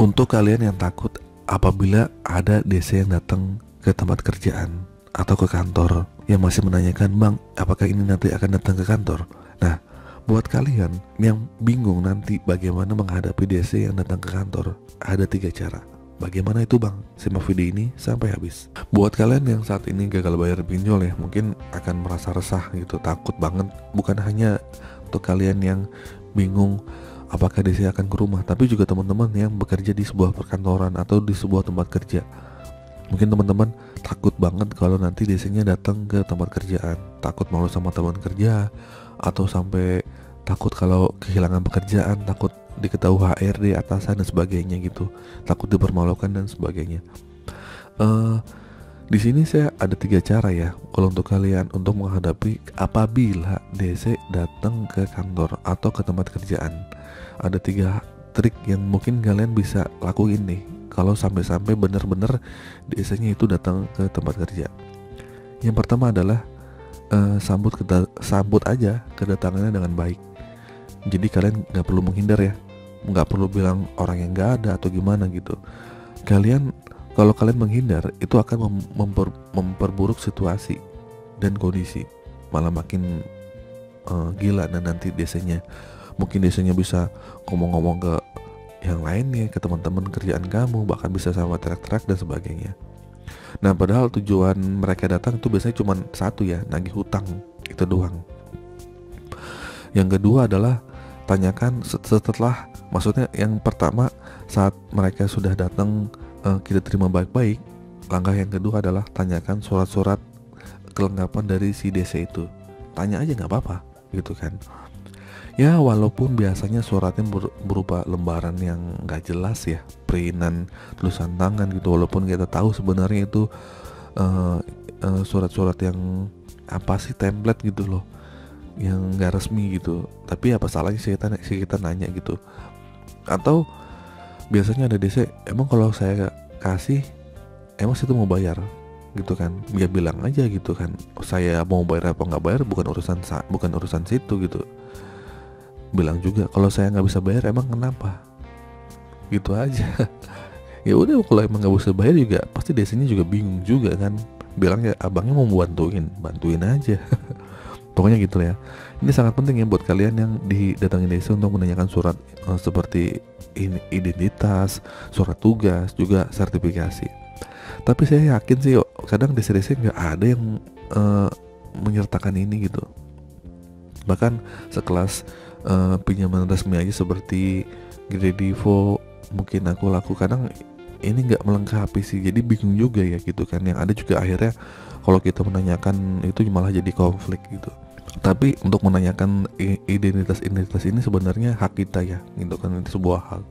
Untuk kalian yang takut apabila ada DC yang datang ke tempat kerjaan atau ke kantor yang masih menanyakan, "Bang, apakah ini nanti akan datang ke kantor?" Nah, buat kalian yang bingung nanti bagaimana menghadapi DC yang datang ke kantor, ada 3 cara. Bagaimana itu, Bang? Simak video ini sampai habis. Buat kalian yang saat ini gagal bayar pinjol ya, mungkin akan merasa resah gitu, takut banget. Bukan hanya untuk kalian yang bingung apakah DC akan ke rumah, tapi juga teman-teman yang bekerja di sebuah perkantoran atau di sebuah tempat kerja. Mungkin teman-teman takut banget kalau nanti DC-nya datang ke tempat kerjaan, takut malu sama teman kerja, atau sampai takut kalau kehilangan pekerjaan, takut diketahui HRD, atasan dan sebagainya gitu, takut dipermalukan dan sebagainya. Di sini saya ada 3 cara ya kalau untuk kalian untuk menghadapi apabila DC datang ke kantor atau ke tempat kerjaan. Ada 3 trik yang mungkin kalian bisa lakuin nih kalau sampai-sampai bener-bener DC-nya itu datang ke tempat kerja. Yang pertama adalah sambut aja kedatangannya dengan baik. Jadi kalian nggak perlu menghindar ya, nggak perlu bilang orang yang nggak ada atau gimana gitu. Kalau kalian menghindar itu akan memperburuk situasi dan kondisi, malah makin gila. Dan nanti mungkin DC-nya bisa ngomong-ngomong ke yang lainnya, ke teman-teman kerjaan kamu, bahkan bisa sama teriak-teriak dan sebagainya. Nah, padahal tujuan mereka datang itu biasanya cuma satu ya, nagih hutang, itu doang. Yang kedua adalah tanyakan setelah, maksudnya yang pertama saat mereka sudah datang kita terima baik-baik. Langkah yang kedua adalah tanyakan surat-surat kelengkapan dari si DC itu. Tanya aja nggak apa-apa gitu kan. Ya walaupun biasanya suratnya berupa lembaran yang nggak jelas ya, printan tulisan tangan gitu, walaupun kita tahu sebenarnya itu surat-surat yang apa sih, template gitu loh, yang nggak resmi gitu. Tapi apa salahnya sih kita nanya gitu. Atau biasanya ada DC, emang kalau saya kasih emang situ mau bayar gitu kan, ya bilang aja gitu kan, saya mau bayar apa nggak bayar bukan urusan situ gitu. Bilang juga kalau saya nggak bisa bayar emang kenapa, gitu aja. Ya udah, kalau emang nggak bisa bayar juga pasti DC-nya juga bingung juga kan, bilang ya abangnya mau bantuin aja. Pokoknya gitu ya. Ini sangat penting ya buat kalian yang didatangin DC untuk menanyakan surat seperti identitas, surat tugas, juga sertifikasi. Tapi saya yakin sih kadang DC nggak ada yang menyertakan ini gitu. Bahkan sekelas pinjaman resmi aja seperti Kredivo mungkin aku laku, kadang ini nggak melengkapi sih, jadi bingung juga ya gitu kan. Yang ada juga akhirnya kalau kita menanyakan itu malah jadi konflik gitu. Tapi untuk menanyakan identitas ini sebenarnya hak kita ya gitu kan, itu sebuah hal.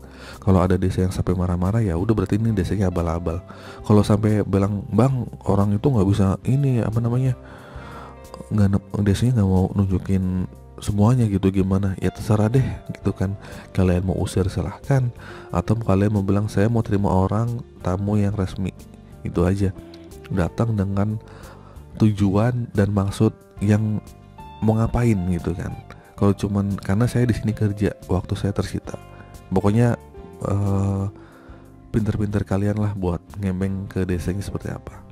Kalau ada DC yang sampai marah-marah ya udah berarti ini DC-nya abal-abal. Kalau sampai bilang, "Bang, orang itu nggak bisa ini apa namanya, DC-nya nggak mau nunjukin semuanya gitu, gimana ya terserah deh gitu kan. Kalian mau usir silahkan, atau kalian mau bilang saya mau terima orang tamu yang resmi, itu aja. Datang dengan tujuan dan maksud yang mau ngapain gitu kan. Kalau cuman karena saya di sini kerja, waktu saya tersita, pokoknya pinter-pinter kalian lah buat ngembeng ke DC-nya seperti apa.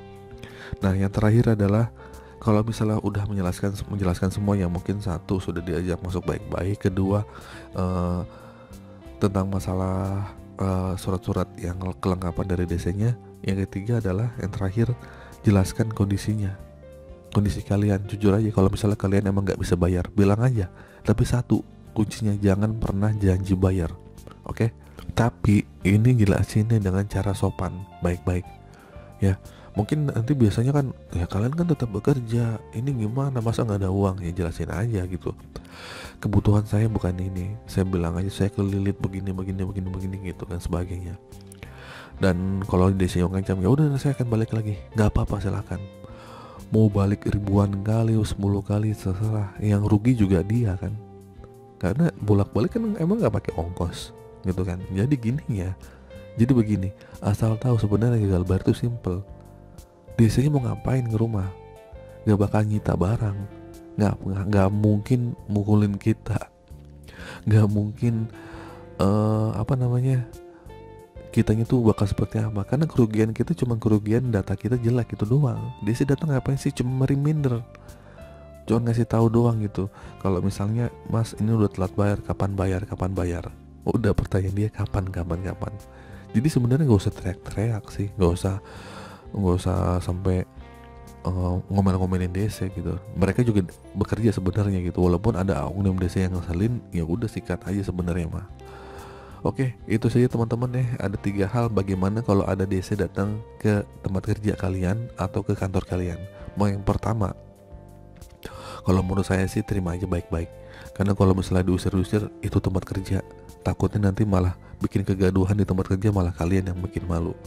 Nah, yang terakhir adalah kalau misalnya udah menjelaskan semua, yang mungkin satu sudah diajak masuk baik-baik, kedua tentang masalah surat-surat yang kelengkapan dari DC-nya, yang ketiga adalah yang terakhir, jelaskan kondisi kalian. Jujur aja kalau misalnya kalian emang nggak bisa bayar, bilang aja. Tapi satu kuncinya, jangan pernah janji bayar, oke? Tapi ini jelasinnya dengan cara sopan, baik-baik ya. Mungkin nanti biasanya kan ya kalian kan tetap bekerja, ini gimana masa nggak ada uang, ya jelasin aja gitu. Kebutuhan saya bukan ini, saya bilang aja saya kelilit begini gitu kan sebagainya. Dan kalau DC yang ngancam, ya udah saya akan balik lagi, nggak apa-apa silakan. Mau balik ribuan kali 10 kali terserah, yang rugi juga dia kan, karena bolak-balik kan emang nggak pakai ongkos gitu kan. Jadi gini ya, jadi begini, asal tahu sebenarnya gagal bayar itu simple. DC-nya mau ngapain ke rumah, gak bakal nyita barang, gak mungkin mukulin kita, gak mungkin kitanya tuh bakal seperti apa, karena kerugian kita cuma kerugian data kita jelek itu doang. Dia sih datang ngapain sih, cuma reminder, cuma ngasih tahu doang gitu. Kalau misalnya mas ini udah telat bayar, kapan bayar, kapan bayar, udah pertanyaan dia kapan. Jadi sebenarnya nggak usah teriak-teriak sih, nggak usah sampai ngomel-ngomelin DC gitu. Mereka juga bekerja sebenarnya gitu, walaupun ada oknum DC yang ngeselin, ya udah sikat aja sebenarnya mah. Oke, itu saja teman-teman ya. Ada 3 hal bagaimana kalau ada DC datang ke tempat kerja kalian atau ke kantor kalian. Yang pertama, kalau menurut saya sih terima aja baik-baik. Karena kalau misalnya diusir-usir itu tempat kerja, takutnya nanti malah bikin kegaduhan di tempat kerja, malah kalian yang bikin malu.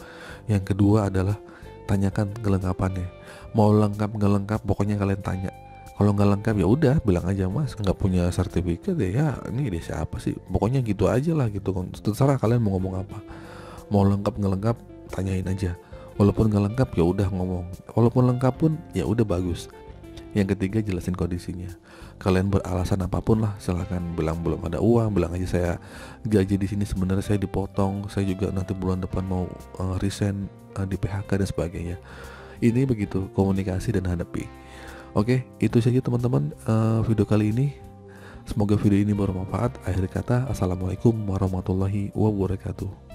Yang kedua adalah tanyakan kelengkapannya. Mau lengkap nggak lengkap, pokoknya kalian tanya. Kalau nggak lengkap ya udah bilang aja, mas nggak punya sertifikat ya, ini dia siapa sih, pokoknya gitu aja lah gitu. Terserah kalian mau ngomong apa, mau lengkap nggak lengkap tanyain aja. Walaupun nggak lengkap ya udah ngomong, walaupun lengkap pun ya udah bagus. Yang ketiga, jelasin kondisinya. Kalian beralasan apapun lah, silakan bilang belum ada uang, bilang aja saya gaji di sini sebenarnya saya dipotong, saya juga nanti bulan depan mau resign di PHK dan sebagainya. Ini begitu, komunikasi dan hadapi. Oke, itu saja teman-teman video kali ini. Semoga video ini bermanfaat. Akhir kata, assalamualaikum warahmatullahi wabarakatuh.